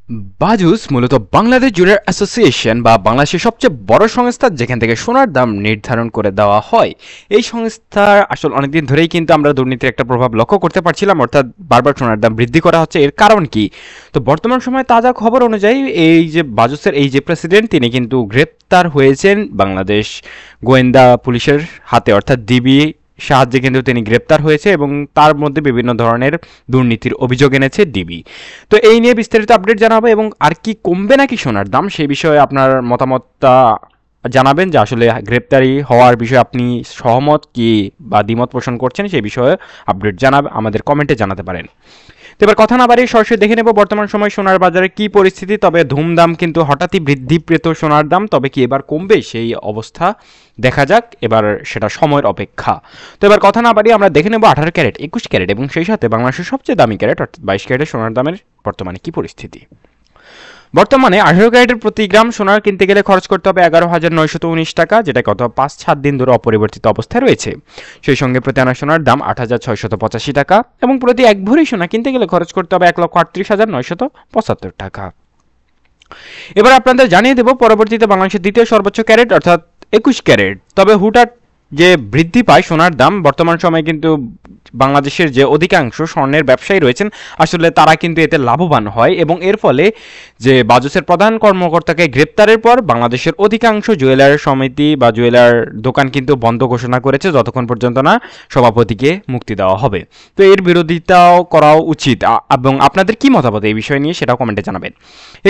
বাজুস মূলত Bangladesh jeweller association বা বাংলাদেশের সবচেয়ে বড় সংস্থা, যেখান থেকে সোনার দাম নির্ধারণ করে দেওয়া হয়। এই সংস্থার আসলে অনেকদিন ধরেই কিন্তু আমরা দুর্নীতির একটা প্রভাব লক্ষ্য করতে পারছিলাম, অর্থাৎ বারবার সোনার দাম বৃদ্ধি করা হচ্ছে। এর কারণ কি? তো বর্তমান সময়ে তাজা খবর অনুযায়ী এই যে বাজুসের এই যে প্রেসিডেন্ট, তিনি কিন্তু গ্রেপ্তার হয়েছেন বাংলাদেশ গোয়েন্দা পুলিশের হাতে, অর্থাৎ ডিবি সাহায্যে কিন্তু তিনি গ্রেপ্তার হয়েছে এবং তার মধ্যে বিভিন্ন ধরনের দুর্নীতির অভিযোগ এনেছে ডিবি। তো এই নিয়ে বিস্তারিত আপডেট জানাবো এবং আর কি কমবে নাকি সোনার দাম সেই বিষয়ে আপনার মতামতটা জানাবেন, যে আসলে গ্রেপ্তারি হওয়ার বিষয়ে আপনি সহমত কি বা দ্বিমত পোষণ করছেন সেই বিষয়ে আপডেট আমাদের কমেন্টে জানাতে পারেন। তো এবার কথা না বাড়িয়ে সরাসরি দেখে নেব বর্তমান সময় সোনার বাজারে কি পরিস্থিতি। তবে ধুমধাম কিন্তু হঠাৎই বৃদ্ধি পেত সোনার দাম, তবে কি এবার কমবে সেই অবস্থা দেখা যাক, এবার সেটা সময়ের অপেক্ষা। তো এবার কথা না বাড়িয়ে আমরা দেখে নেব 18 ক্যারেট, 21 ক্যারেট এবং সেই সাথে বাংলাদেশের সবচেয়ে দামি ক্যারেট অর্থাৎ 22 ক্যারেটের সোনার দামের বর্তমানে কি পরিস্থিতি। বর্তমানে 18 ক্যারেটের প্রতি গ্রাম সোনার কিনতে গেলে খরচ করতে হবে 11,919 টাকা, যেটা গত 5-7 দিন ধরে অপরিবর্তিত অবস্থায় রয়েছে। সেই সঙ্গে প্রতি আনা সোনার দাম 8,685 টাকা এবং প্রতি এক ভরি সোনা কিনতে গেলে খরচ করতে হবে 1,38,975 টাকা। এবার আপনাদের জানিয়ে দেব পরবর্তীতে বাংলাদেশের দ্বিতীয় সর্বোচ্চ ক্যারেট অর্থাৎ 21 ক্যারেট। তবে হুটহাট যে বৃদ্ধি পায় সোনার দাম, বর্তমান সময়ে কিন্তু বাংলাদেশের যে অধিকাংশ স্বর্ণের ব্যবসায়ী রয়েছেন আসলে তারা কিন্তু এতে লাভবান হয় এবং এর ফলে যে বাজুসের প্রধান কর্মকর্তাকে গ্রেপ্তারের পর বাংলাদেশের অধিকাংশ জুয়েলার সমিতি বা জুয়েলার দোকান কিন্তু বন্ধ ঘোষণা করেছে যতক্ষণ পর্যন্ত না সভাপতিকে মুক্তি দেওয়া হবে। তো এর বিরোধিতাও করা উচিত এবং আপনাদের কি মতামত এই বিষয় নিয়ে সেটাও কমেন্টে জানাবেন।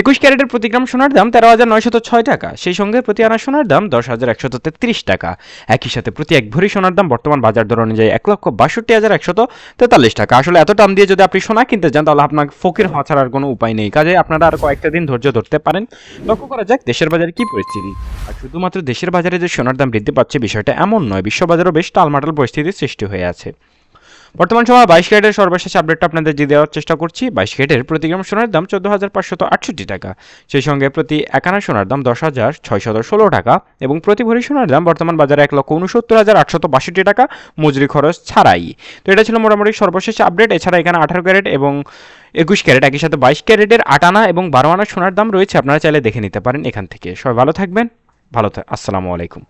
21 ক্যারেটের প্রতি গ্রাম সোনার দাম 13,906 টাকা, সেই সঙ্গে প্রতি আনা সোনার দাম 10,133 টাকা। একই সাথে প্রতি এক ভরি সোনার দাম বর্তমান বাজার দর অনুযায়ী 1,62,143 টাকা। আসলে এত দাম দিয়ে যদি আপনি সোনা কিনতে যান তাহলে আপনার ফকির হওয়া ছাড়ার কোনো উপায় নেই। কাজে আপনারা আর কয়েকটা দিন ধৈর্য ধরতে পারেন। লক্ষ্য করা যাক দেশের বাজারে কি পরিস্থিতি। আর শুধুমাত্র দেশের বাজারে যে সোনার দাম বৃদ্ধি পাচ্ছে বিষয়টা এমন নয়, বিশ্ববাজারেও বেশ টালমাটাল পরিস্থিতির সৃষ্টি হয়ে আছে। বর্তমান সময় 22 ক্যারেটের সর্বশেষ আপডেটটা আপনাদের দিয়ে দেওয়ার চেষ্টা করছি। 22 ক্যারেটের প্রতি গ্রাম সোনার দাম 14,568 টাকা, সেই সঙ্গে প্রতি এক আনা সোনার দাম 10,616 টাকা এবং প্রতি ভরি সোনার দাম বর্তমান বাজারে 1,69,862 টাকা মজুরি খরচ ছাড়াই। তো এটা ছিল মোটামুটি সর্বশেষ আপডেট। এছাড়া এখানে 18 ক্যারেট এবং 21 ক্যারেট একই সাথে 22 ক্যারেটের 8 আনা এবং 12 আনা সোনার দাম রয়েছে, আপনারা চাইলে দেখে নিতে পারেন এখান থেকে। সবাই ভালো থাকবেন, আসসালামু আলাইকুম।